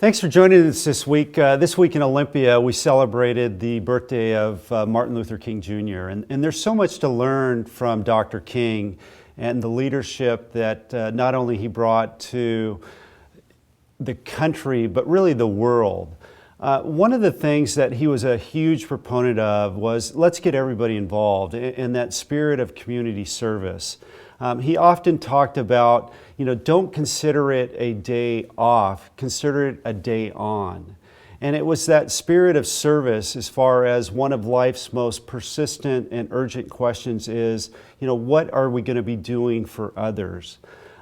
Thanks for joining us this week. This week in Olympia, we celebrated the birthday of Martin Luther King Jr. And there's so much to learn from Dr. King and the leadership that not only he brought to the country, but really the world. One of the things that he was a huge proponent of was let's get everybody involved in that spirit of community service. He often talked about, don't consider it a day off, consider it a day on. And it was that spirit of service as far as one of life's most persistent and urgent questions is, what are we going to be doing for others?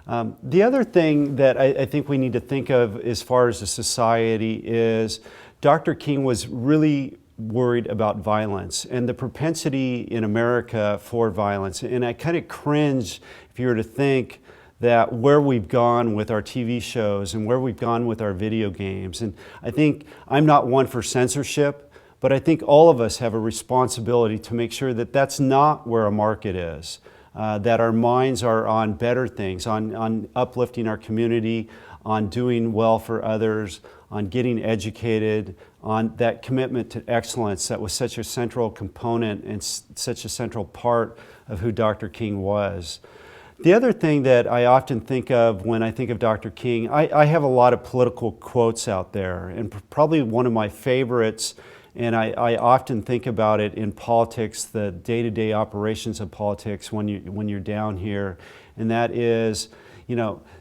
The other thing that I think we need to think of as far as a society is Dr. King was really worried about violence and the propensity in America for violence. And I kind of cringe if you were to think that where we've gone with our TV shows and where we've gone with our video games. And I think I'm not one for censorship, but I think all of us have a responsibility to make sure that that's not where our market is, that our minds are on better things, on uplifting our community, on doing well for others, on getting educated, on that commitment to excellence that was such a central component and such a central part of who Dr. King was. The other thing that I often think of when I think of Dr. King, I have a lot of political quotes out there, and probably one of my favorites, and I often think about it in politics, the day-to-day operations of politics when you're down here, and that is,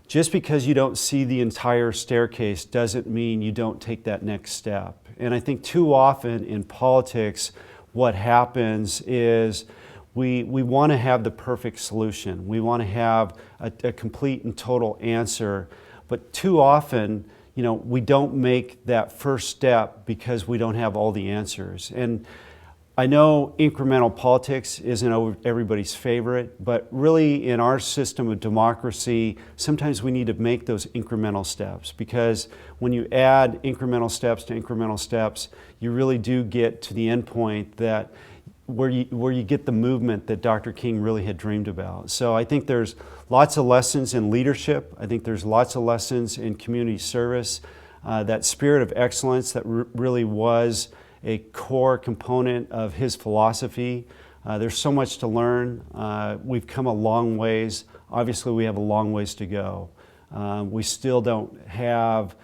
just because you don't see the entire staircase doesn't mean you don't take that next step. And I think too often in politics, what happens is we want to have the perfect solution. We want to have a complete and total answer. But too often, we don't make that first step because we don't have all the answers. And I know incremental politics isn't everybody's favorite, but really in our system of democracy, sometimes we need to make those incremental steps, because when you add incremental steps to incremental steps, you really do get to the end point that where you get the movement that Dr. King really had dreamed about. So I think there's lots of lessons in leadership. I think there's lots of lessons in community service. That spirit of excellence that really was a core component of his philosophy. There's so much to learn. We've come a long ways. Obviously, we have a long ways to go. We still don't have,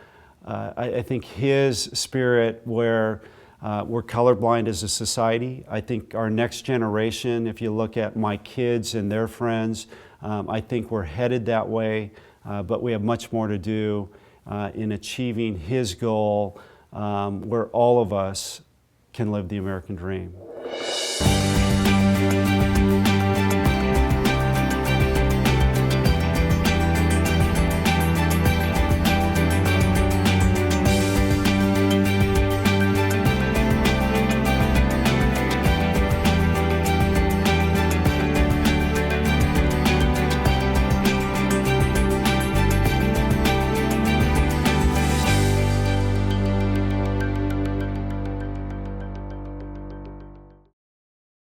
I think, his spirit where we're colorblind as a society. I think our next generation, if you look at my kids and their friends, I think we're headed that way, but we have much more to do in achieving his goal, where all of us can live the American dream.